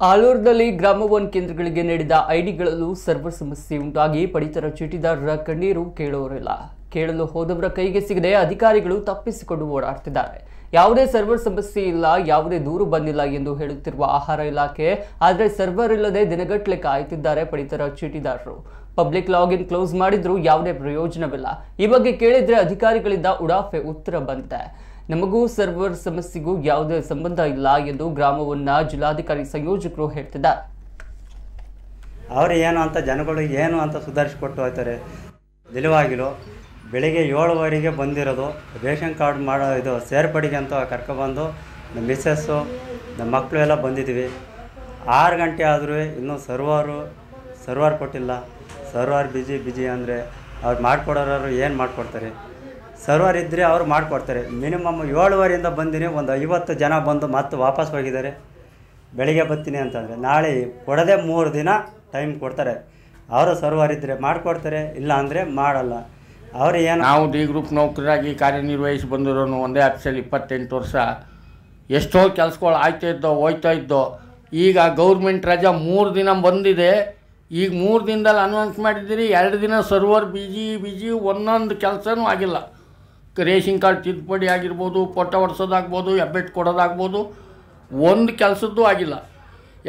ಆಲೂರಿನಲ್ಲಿ ಗ್ರಾಮ ಒನ್ ಕೇಂದ್ರಗಳಿಗೆ ನೀಡಿದ ಐಡಿಗಳಲ್ಲೂ ಸರ್ವರ್ ಸಮಸ್ಯೆ ಉಂಟಾಗಿ ಪಡಿತರ ಚೀಟಿದಾರರ ಕಣ್ಣೀರು ಕೇಳೋರಿಲ್ಲ. ಕೇಳಲು ಹೋದವರ ಕೈಗೆ ಸಿಗದೆ ಅಧಿಕಾರಿಗಳು ತಪ್ಪಿಸಿಕೊಂಡು ಓಡಾಡ್ತಿದ್ದಾರೆ. ಯಾವುದೇ ಸರ್ವರ್ ಸಮಸ್ಯೆ ಇಲ್ಲ, ಯಾವುದೇ ದೂರು ಬಂದಿಲ್ಲ ಎಂದು ಹೇಳುತ್ತಿರುವ ಆಹಾರ ಇಲಾಖೆ, ಆದರೆ ಸರ್ವರ್ ಇಲ್ಲದೆ ದಿನಗಟ್ಟಲೆ ಕಾಯುತ್ತಿದ್ದಾರೆ ಪಡಿತರ ಚೀಟಿದಾರರು. ಪಬ್ಲಿಕ್ ಲಾಗಿನ್ ಕ್ಲೋಸ್ ಮಾಡಿದ್ರೂ ಯಾವುದೇ ಪ್ರಯೋಜನವಿಲ್ಲ. ಈ ಬಗ್ಗೆ ಕೇಳಿದ್ರೆ ಅಧಿಕಾರಿಗಳಿಂದ ಉಡಾಫೆ ಉತ್ತರ ಬಂದಿದೆ. ನಮಗೂ ಸರ್ವರ್ ಸಮಸ್ಯೆಗೂ ಯಾವುದೇ ಸಂಬಂಧ ಇಲ್ಲ ಎಂದು ಗ್ರಾಮವನ್ನ ಜಿಲ್ಲಾಧಿಕಾರಿ ಸಂಯೋಜಕರು ಹೇಳ್ತಿದ್ದಾರೆ. ಅವರು ಏನು ಅಂತ ಜನಗಳಿಗೆ ಏನು ಅಂತ ಸುಧಾರಿಸಿಕೊಟ್ಟು ಹೋಗ್ತಾರೆ. ನಿಜವಾಗಿಲು ಬೆಳಿಗ್ಗೆ 7:15ಗೆ ಬಂದಿರೋದು ರೇಷನ್ ಕಾರ್ಡ್ ಮಾಡೋ ಇದು ಸೇರ್ಪಡೆಗೆ ಅಂತ ಕರ್ಕೊಬಂದು ನಮ್ಮ ಮಿಸ್ಸಸ್ಸು ನಮ್ಮ ಮಕ್ಕಳು ಎಲ್ಲ ಬಂದಿದ್ದೀವಿ. 6 ಗಂಟೆ ಆದರೂ ಇನ್ನೂ ಸರ್ವರ್ ಕೊಟ್ಟಿಲ್ಲ. ಸರ್ವರ್ ಬಿಜಿ ಅಂದರೆ ಅವ್ರು ಮಾಡಿಕೊಡೋರು ಏನು ಮಾಡಿಕೊಡ್ತಾರೆ? ಸರ್ವರ್ ಇದ್ದರೆ ಅವರು ಮಾಡಿಕೊಡ್ತಾರೆ. ಮಿನಿಮಮ್ 7:15ಯಿಂದ ಬಂದಿನಿ, ಒಂದು 50 ಜನ ಬಂದು ಮತ್ತೆ ವಾಪಸ್ ಹೋಗಿದ್ದಾರೆ. ಬೆಳಿಗ್ಗೆ ಬರ್ತೀನಿ ಅಂತಂದರೆ ನಾಳೆ ಕೊಡದೆ 3 ದಿನ ಟೈಮ್ ಕೊಡ್ತಾರೆ. ಅವರು ಸರ್ವರ್ ಇದ್ದರೆ ಮಾಡಿಕೊಡ್ತಾರೆ, ಇಲ್ಲ ಅಂದರೆ ಮಾಡಲ್ಲ. ಅವರು ಏನು ನಾವು ಡಿ ಗ್ರೂಪ್ ನೌಕರರಾಗಿ ಕಾರ್ಯನಿರ್ವಹಿಸಿ ಬಂದಿರೋನು ಒಂದೇ ಆಫೀಸಲ್ಲಿ 28 ವರ್ಷ. ಎಷ್ಟೋ ಕೆಲಸಗಳು ಹೋಯ್ತಾ ಇದ್ದೋ. ಈಗ ಗೌರ್ಮೆಂಟ್ ರಜಾ 3 ದಿನ ಬಂದಿದೆ. ಈಗ 3 ದಿನದಲ್ಲಿ ಅನೌನ್ಸ್ ಮಾಡಿದ್ದೀರಿ, 2 ದಿನ ಸರ್ವರ್ ಬಿಜಿ ಒಂದೊಂದು ಕೆಲಸನೂ ಆಗಿಲ್ಲ. ರೇಷನ್ ಕಾರ್ಡ್ ತಿದ್ದುಪಡಿ ಆಗಿರ್ಬೋದು, ಪೊಟ್ಟ ಹೊಡ್ಸೋದಾಗ್ಬೋದು, ಹೆಬ್ಬೆಟ್ಟು ಕೊಡೋದಾಗ್ಬೋದು, ಒಂದು ಕೆಲಸದ್ದು ಆಗಿಲ್ಲ.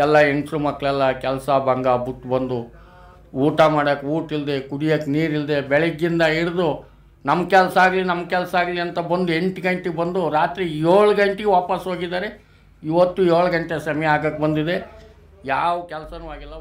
ಎಲ್ಲ ಹೆಂಗಸ್ರು ಮಕ್ಕಳೆಲ್ಲ ಕೆಲಸ ಭಂಗ ಬಿಟ್ಟು ಬಂದು ಊಟ ಮಾಡೋಕ್ಕೆ ಊಟ ಇಲ್ಲದೆ, ಕುಡಿಯೋಕ್ಕೆ ನೀರಿಲ್ಲದೆ, ಬೆಳಗ್ಗಿಂದ ಹಿಡಿದು ನಮ್ಮ ಕೆಲಸ ಆಗಲಿ ಅಂತ ಬಂದು 8 ಗಂಟೆಗೆ ಬಂದು ರಾತ್ರಿ 7 ಗಂಟೆಗೆ ವಾಪಸ್ ಹೋಗಿದ್ದಾರೆ. ಇವತ್ತು 7 ಗಂಟೆ ಸಮಯ ಆಗಕ್ಕೆ ಬಂದಿದೆ. ಯಾವ ಕೆಲಸನೂ ಆಗಿಲ್ಲ.